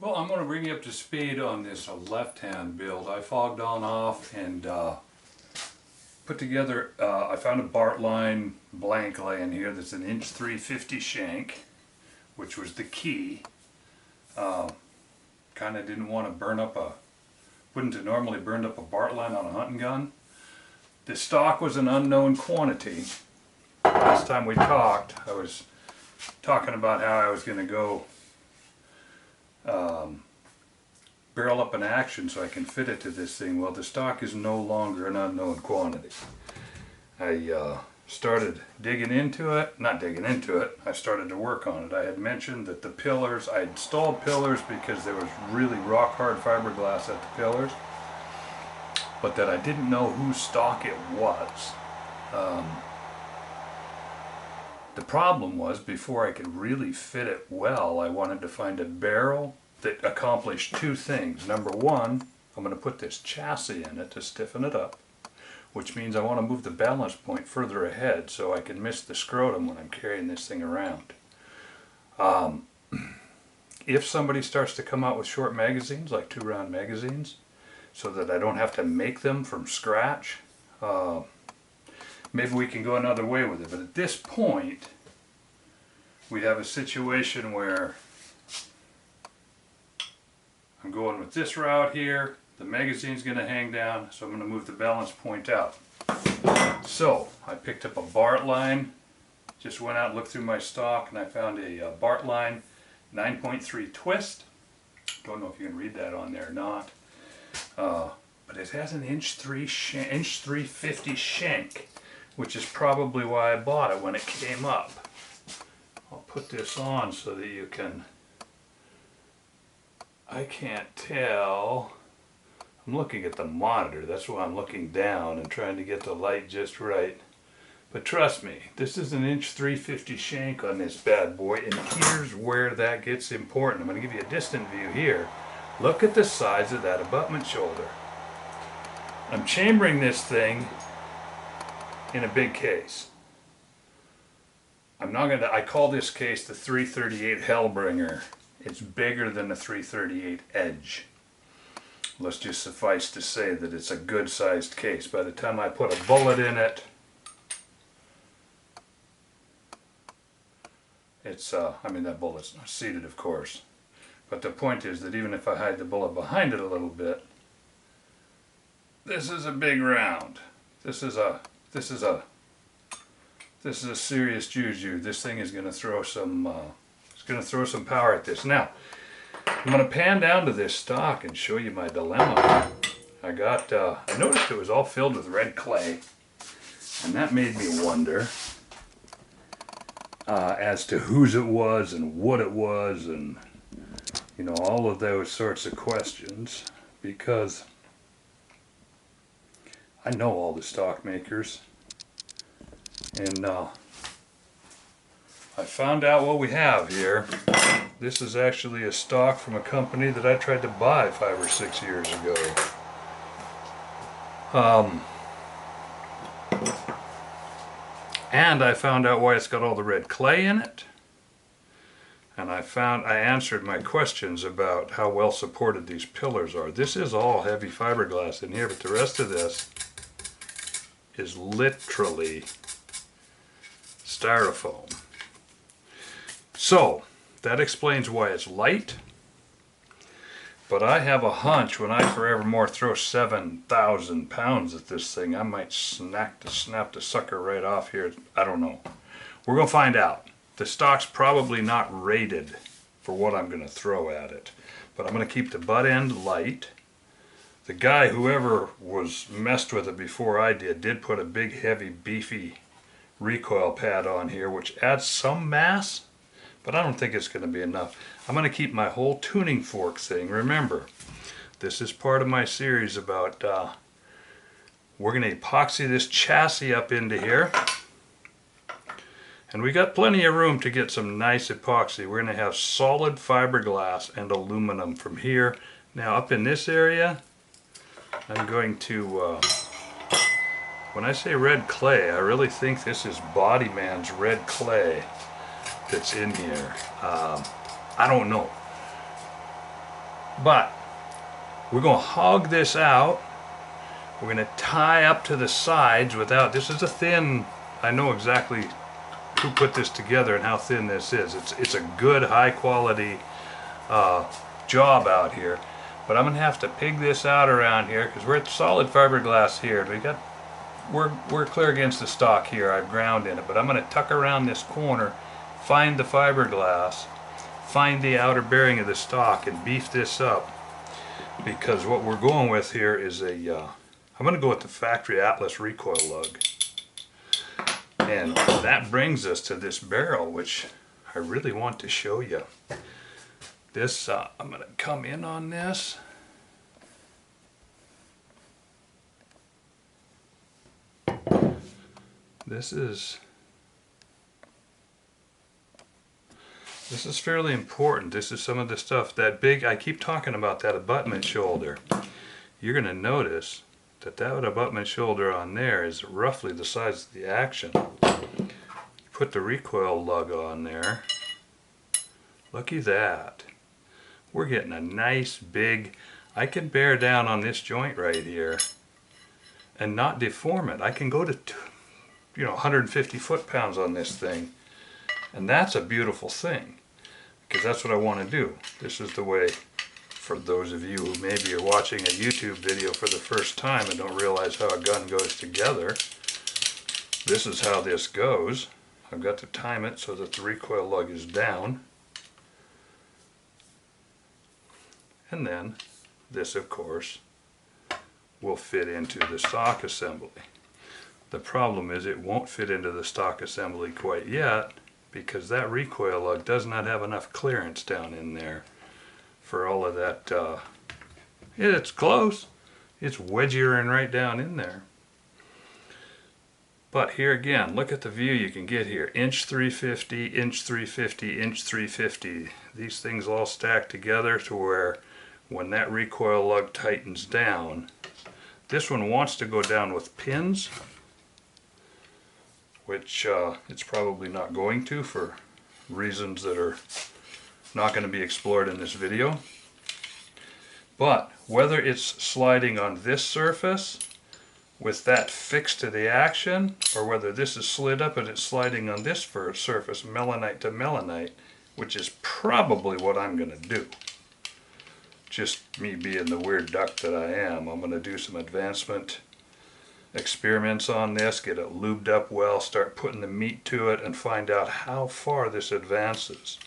Well, I'm going to bring you up to speed on this left-hand build. I fogged on off and put together, I found a Bartline blank laying here that's an 1.350" shank, which was the key. Kind of didn't want to burn up wouldn't have normally burned up a Bartline on a hunting gun. The stock was an unknown quantity. Last time we talked, I was talking about how I was going to go barrel up an action so I can fit it to this thing. Well, the stock is no longer an unknown quantity. I started digging into it, not digging into it, I started to work on it. I had mentioned that the pillars, I installed pillars because there was really rock hard fiberglass at the pillars, but that I didn't know whose stock it was. The problem was, before I could really fit it well, I wanted to find a barrel that accomplished two things. Number one, I'm going to put this chassis in it to stiffen it up, which means I want to move the balance point further ahead so I can miss the scrotum when I'm carrying this thing around. If somebody starts to come out with short magazines, like 2-round magazines, so that I don't have to make them from scratch, maybe we can go another way with it. But at this point, we have a situation where I'm going with this route here. The magazine's going to hang down, so I'm going to move the balance point out. So I picked up a Bartline, just went out and looked through my stock, and I found a Bartline 9.3 twist. Don't know if you can read that on there or not, but it has an 1.350" shank, which is probably why I bought it when it came up. I'll put this on so that you can, I can't tell. I'm looking at the monitor, that's why I'm looking down and trying to get the light just right. But trust me, this is an 1.350" shank on this bad boy, and here's where that gets important. I'm going to give you a distant view here. Look at the size of that abutment shoulder. I'm chambering this thing in a big case. I call this case the 338 Hellbringer. It's bigger than the 338 Edge. Let's just suffice to say that it's a good sized case. By the time I put a bullet in it, it's, I mean, that bullet's not seated, of course. But the point is that even if I hide the bullet behind it a little bit, this is a big round. This is a serious juju. This thing is going to throw some, it's going to throw some power at this. Now, I'm going to pan down to this stock and show you my dilemma. I noticed it was all filled with red clay, and that made me wonder as to whose it was and what it was, and you know, all of those sorts of questions, because I know all the stock makers, and I found out what we have here. This is actually a stock from a company that I tried to buy 5 or 6 years ago. And I found out why it's got all the red clay in it. And I answered my questions about how well supported these pillars are. This is all heavy fiberglass in here, but the rest of this is literally styrofoam. So that explains why it's light, but I have a hunch when I forevermore throw 7,000 pounds at this thing, I might snap the sucker right off here. I don't know. We're going to find out. The stock's probably not rated for what I'm going to throw at it, but I'm going to keep the butt end light. The guy, whoever was messed with it before I did put a big, heavy, beefy recoil pad on here, which adds some mass, but I don't think it's going to be enough. I'm going to keep my whole tuning fork thing. Remember, this is part of my series about we're going to epoxy this chassis up into here, and we got plenty of room to get some nice epoxy. We're going to have solid fiberglass and aluminum from here. Now up in this area, I'm going to when I say red clay, I really think this is Bodyman's red clay that's in here. I don't know. But we're going to hog this out. We're going to tie up to the sides without, this is a thin, I know exactly who put this together and how thin this is. It's a good high quality job out here. But I'm going to have to pig this out around here because we're at solid fiberglass here. We're clear against the stock here. I've ground in it, but I'm going to tuck around this corner, find the fiberglass, find the outer bearing of the stock, and beef this up. Because what we're going with here is I'm going to go with the factory Atlas recoil lug. And that brings us to this barrel, which I really want to show you. This, I'm going to come in on this. This is fairly important. This is some of the stuff, that big, I keep talking about that abutment shoulder. You're going to notice that that abutment shoulder on there is roughly the size of the action. Put the recoil lug on there. Looky that. We're getting a nice big, I can bear down on this joint right here and not deform it. I can go to 150 foot-pounds on this thing, and that's a beautiful thing because that's what I want to do. This is the way, for those of you who maybe are watching a YouTube video for the first time and don't realize how a gun goes together, this is how this goes. I've got to time it so that the recoil lug is down. And then this, of course, will fit into the stock assembly. The problem is it won't fit into the stock assembly quite yet because that recoil lug does not have enough clearance down in there for all of that. It's close. It's wedging right down in there. But here again, look at the view you can get here. Inch 350, inch 350, inch 350. These things all stack together to where when that recoil lug tightens down, this one wants to go down with pins, which it's probably not going to for reasons that are not going to be explored in this video. But whether it's sliding on this surface with that fixed to the action, or whether this is slid up and it's sliding on this surface, melanite to melanite, which is probably what I'm going to do. Just me being the weird duck that I am, I'm going to do some advancement experiments on this, get it lubed up well, start putting the meat to it, and find out how far this advances.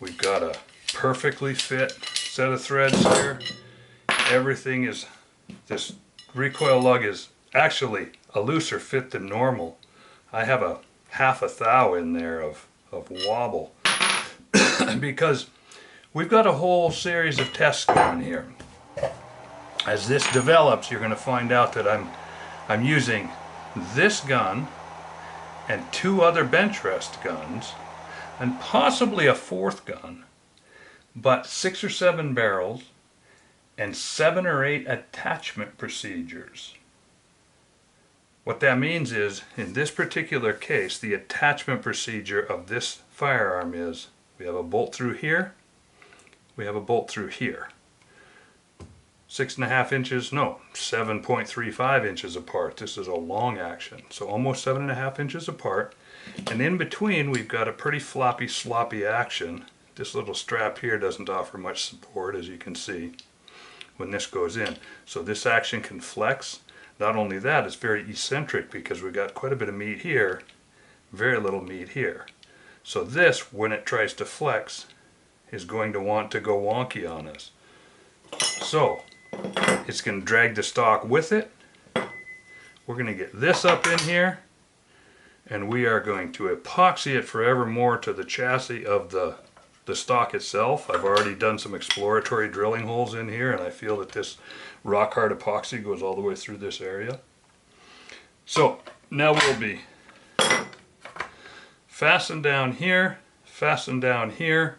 We've got a perfectly fit set of threads here. Everything is, this recoil lug is actually a looser fit than normal. I have a half a thou in there of wobble because we've got a whole series of tests going here. As this develops, you're going to find out that I'm using this gun and 2 other bench rest guns and possibly a 4th gun, but 6 or 7 barrels and 7 or 8 attachment procedures. What that means is, in this particular case, the attachment procedure of this firearm is we have a bolt through here, we have a bolt through here. 6.5 inches, no, 7.35 inches apart. This is a long action, so almost 7.5 inches apart. And in between, we've got a pretty floppy, sloppy action. This little strap here doesn't offer much support, as you can see, when this goes in. So this action can flex. Not only that, it's very eccentric because we've got quite a bit of meat here, very little meat here. So this, when it tries to flex, is going to want to go wonky on us. So it's going to drag the stock with it. We're going to get this up in here, and we are going to epoxy it forevermore to the chassis of the stock itself. I've already done some exploratory drilling holes in here, and I feel that this rock hard epoxy goes all the way through this area. So now we'll be fastened down here, fastened down here.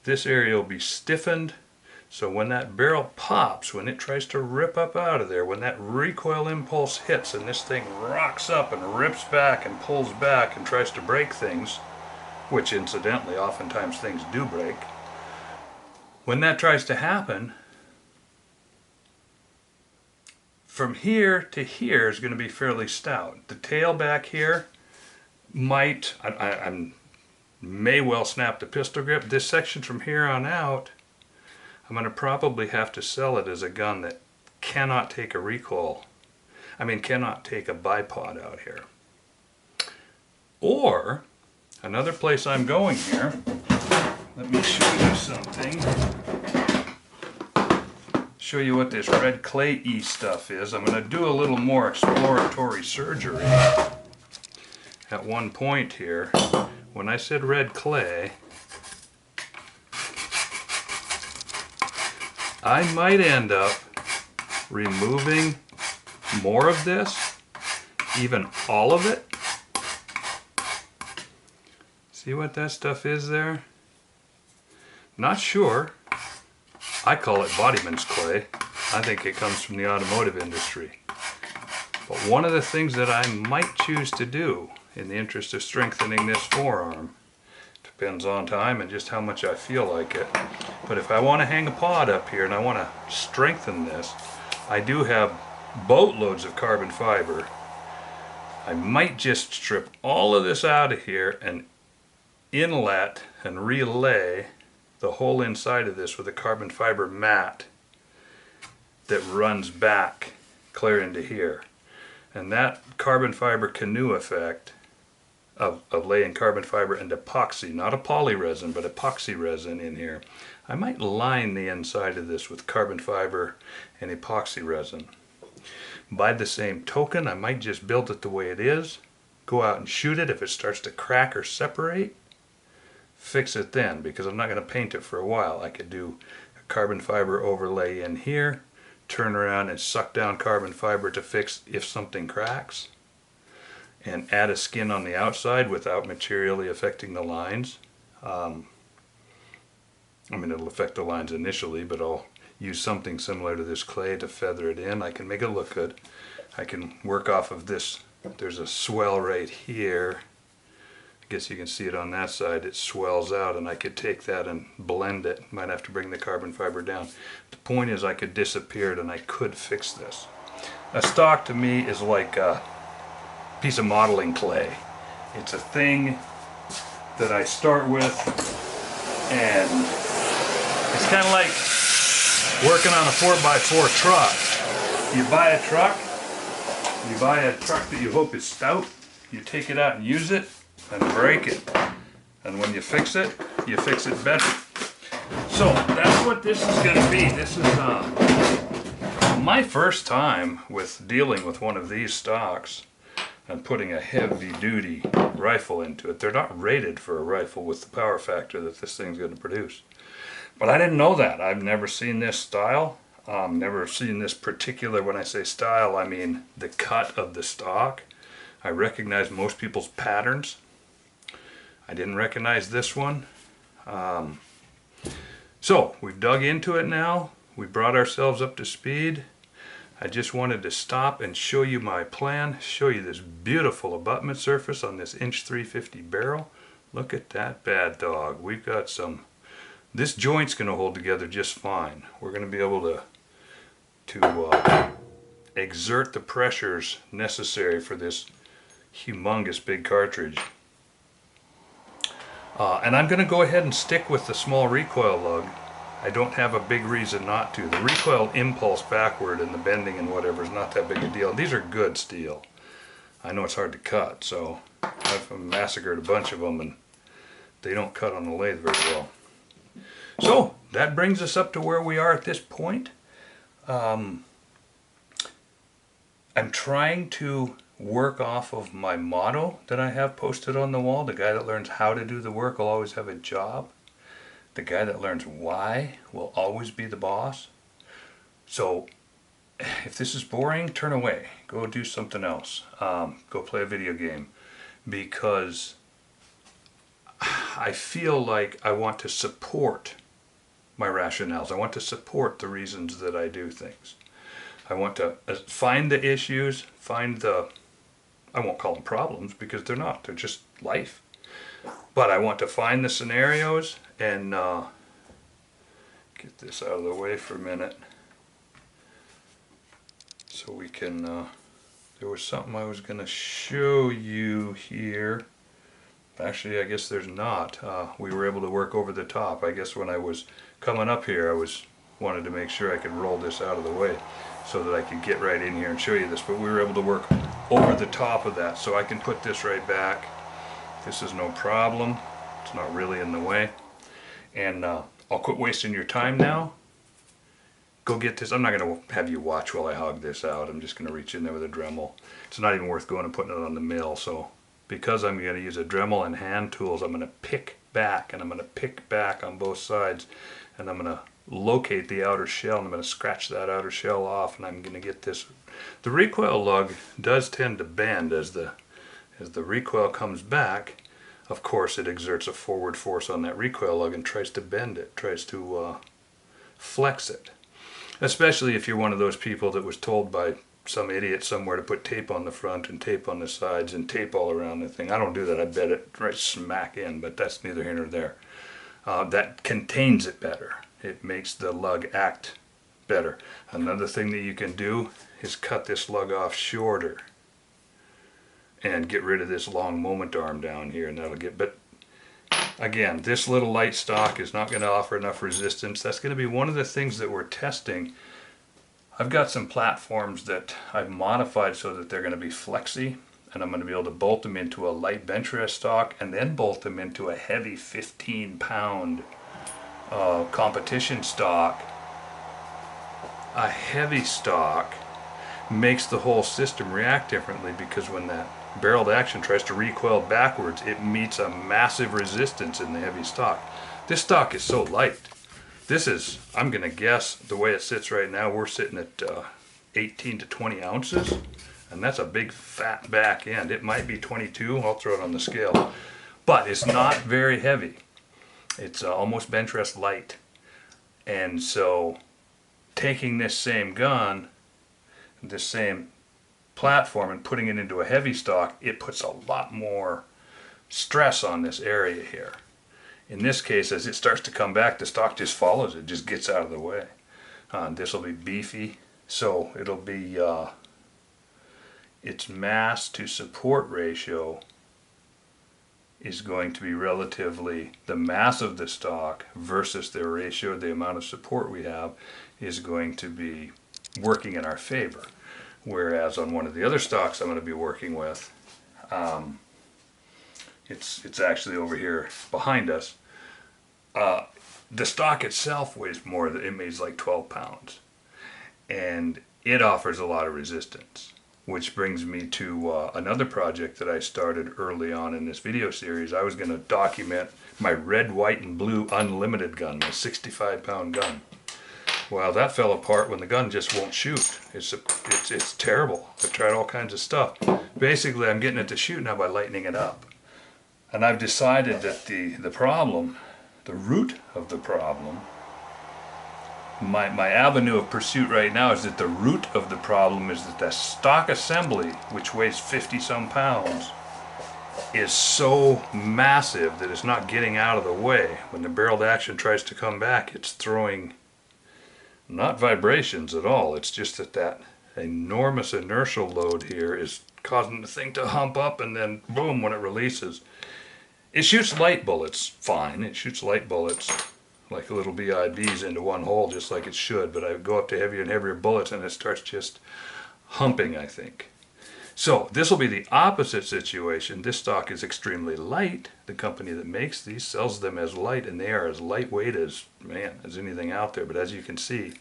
This area will be stiffened, so when that barrel pops, when it tries to rip up out of there, when that recoil impulse hits and this thing rocks up and rips back and pulls back and tries to break things, which incidentally oftentimes things do break, when that tries to happen, from here to here is going to be fairly stout. The tail back here might, I may well snap the pistol grip. This section from here on out, I'm going to probably have to sell it as a gun that cannot take a recoil. I mean, cannot take a bipod out here. Or, another place I'm going here, let me show you something. Show you what this red clay stuff is. I'm going to do a little more exploratory surgery. At one point here, when I said red clay, I might end up removing more of this, even all of it. See what that stuff is there? Not sure. I call it bodyman's clay. I think it comes from the automotive industry. But one of the things that I might choose to do in the interest of strengthening this forearm, depends on time and just how much I feel like it. But if I want to hang a pod up here and I want to strengthen this, I do have boatloads of carbon fiber. I might just strip all of this out of here and inlet and relay the whole inside of this with a carbon fiber mat that runs back clear into here. And that carbon fiber canoe effect of laying carbon fiber and epoxy, not a poly resin, but epoxy resin in here, I might line the inside of this with carbon fiber and epoxy resin. By the same token, I might just build it the way it is, go out and shoot it. If it starts to crack or separate, fix it then, because I'm not going to paint it for a while. I could do a carbon fiber overlay in here, turn around and suck down carbon fiber to fix if something cracks, and add a skin on the outside without materially affecting the lines. I mean, it'll affect the lines initially, but I'll use something similar to this clay to feather it in. I can make it look good. I can work off of this. There's a swell right here. I guess you can see it on that side. It swells out, and I could take that and blend it. Might have to bring the carbon fiber down. The point is, I could disappear it and I could fix this. A stock to me is like a piece of modeling clay. It's a thing that I start with, and it's kind of like working on a 4x4 truck. You buy a truck that you hope is stout, you take it out and use it, and break it. And when you fix it better. So that's what this is going to be. This is my first time with dealing with one of these stocks and putting a heavy duty rifle into it. They're not rated for a rifle with the power factor that this thing's going to produce. But I didn't know that. I've never seen this style. Never seen this particular, when I say style, I mean the cut of the stock. I recognize most people's patterns. I didn't recognize this one. So we've dug into it now. We brought ourselves up to speed. I just wanted to stop and show you my plan, show you this beautiful abutment surface on this inch 350 barrel. Look at that bad dog. We've got some, this joint's going to hold together just fine. We're going to be able to exert the pressures necessary for this humongous big cartridge. And I'm going to go ahead and stick with the small recoil lug. I don't have a big reason not to. The recoil impulse backward and the bending and whatever is not that big a deal. These are good steel. I know it's hard to cut, so I've massacred a bunch of them and they don't cut on the lathe very well. So that brings us up to where we are at this point. I'm trying to work off of my motto that I have posted on the wall. The guy that learns how to do the work will always have a job. The guy that learns why will always be the boss. So if this is boring, turn away. Go do something else. Go play a video game. Because I feel like I want to support my rationales. I want to support the reasons that I do things. I want to find the issues, find the, I won't call them problems because they're not, they're just life. But I want to find the scenarios and get this out of the way for a minute. so we can, there was something I was going to show you here. Actually, I guess there's not. We were able to work over the top. I guess when I was coming up here, I wanted to make sure I could roll this out of the way so that I could get right in here and show you this. But we were able to work over the top of that, so I can put this right back. This is no problem. It's not really in the way. And I'll quit wasting your time now. Go get this. I'm not going to have you watch while I hog this out. I'm just going to reach in there with a Dremel. It's not even worth going and putting it on the mill. So because I'm going to use a Dremel and hand tools, I'm going to pick back, and I'm going to pick back on both sides, and I'm going to locate the outer shell, and I'm going to scratch that outer shell off, and I'm going to get this. The recoil lug does tend to bend as the recoil comes back. Of course, it exerts a forward force on that recoil lug and tries to bend it, tries to flex it. Especially if you're one of those people that was told by some idiot somewhere to put tape on the front and tape on the sides and tape all around the thing. I don't do that. I bed it right smack in, but that's neither here nor there. That contains it better. It makes the lug act better. Another thing that you can do is cut this lug off shorter and get rid of this long moment arm down here, and that'll get. But again, this little light stock is not going to offer enough resistance. That's going to be one of the things that we're testing. I've got some platforms that I've modified so that they're going to be flexy, and I'm going to be able to bolt them into a light bench rest stock and then bolt them into a heavy 15-pound competition stock. A heavy stock makes the whole system react differently, because when that barreled action tries to recoil backwards, it meets a massive resistance in the heavy stock. This stock is so light. This is, I'm going to guess, the way it sits right now, we're sitting at 18 to 20 ounces, and that's a big fat back end. It might be 22, I'll throw it on the scale, but it's not very heavy. It's almost bench rest light. And so taking this same gun, this same platform, and putting it into a heavy stock, it puts a lot more stress on this area here. In this case, as it starts to come back, the stock just follows it, just gets out of the way. This will be beefy, so it'll be its mass to support ratio is going to be relatively, the mass of the stock versus the ratio, the amount of support we have, is going to be working in our favor. Whereas on one of the other stocks I'm going to be working with, it's actually over here behind us. The stock itself weighs more, it weighs like 12 pounds. And it offers a lot of resistance. Which brings me to another project that I started early on in this video series. I was going to document my red, white, and blue unlimited gun, my 65-pound gun. Well, that fell apart when the gun just won't shoot. It's terrible. I've tried all kinds of stuff. Basically, I'm getting it to shoot now by lightening it up. And I've decided that the problem, the root of the problem, my avenue of pursuit right now is that the root of the problem is that the stock assembly, which weighs 50-some pounds, is so massive that it's not getting out of the way. When the barreled action tries to come back, it's throwing not vibrations at all. It's just that enormous inertial load here is causing the thing to hump up, and then boom, when it releases. It shoots light bullets fine. It shoots light bullets like little BIBs into one hole, just like it should, but I go up to heavier and heavier bullets and it starts just humping, I think. So this will be the opposite situation. This stock is extremely light. The company that makes these sells them as light, and they are as lightweight as, man, as anything out there. But as you can see,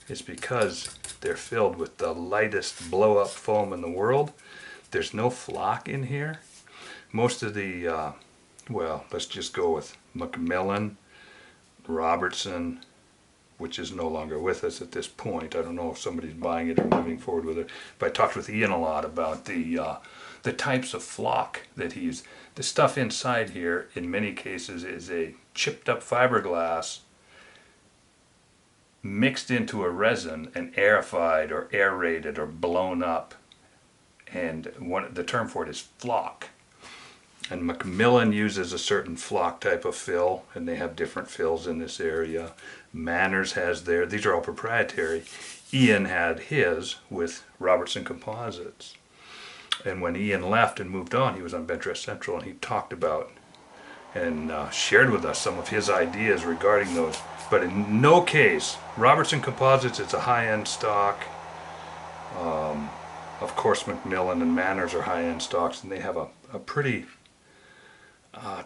it's because they're filled with the lightest blow-up foam in the world. There's no flock in here. Most of the, well, let's just go with Macmillan, Robertson, which is no longer with us at this point. I don't know if somebody's buying it or moving forward with it. But I talked with Ian a lot about the types of flock that he used. The stuff inside here, in many cases, is a chipped up fiberglass mixed into a resin and aerified or aerated or blown up. And the term for it is flock. And Macmillan uses a certain flock type of fill, and they have different fills in this area. Manners has their, these are all proprietary. Ian had his with Robertson Composites. And when Ian left and moved on, he was on Bench Rest Central, and he talked about and shared with us some of his ideas regarding those. But in no case, Robertson Composites, it's a high-end stock. Of course, Macmillan and Manners are high-end stocks, and they have a pretty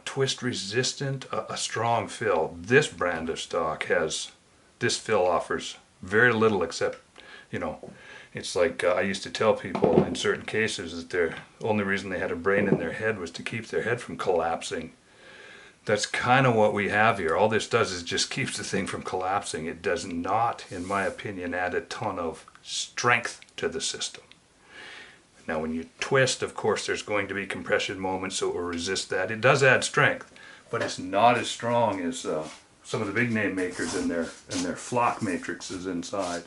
twist resistant, a strong fill. This brand of stock has, this fill offers very little except, you know, it's like I used to tell people in certain cases that the only reason they had a brain in their head was to keep their head from collapsing. That's kind of what we have here. All this does is just keeps the thing from collapsing. It does not, in my opinion, add a ton of strength to the system. Now when you twist, of course, there's going to be compression moments, so it will resist that. It does add strength, but it's not as strong as some of the big name makers in their flock matrices inside.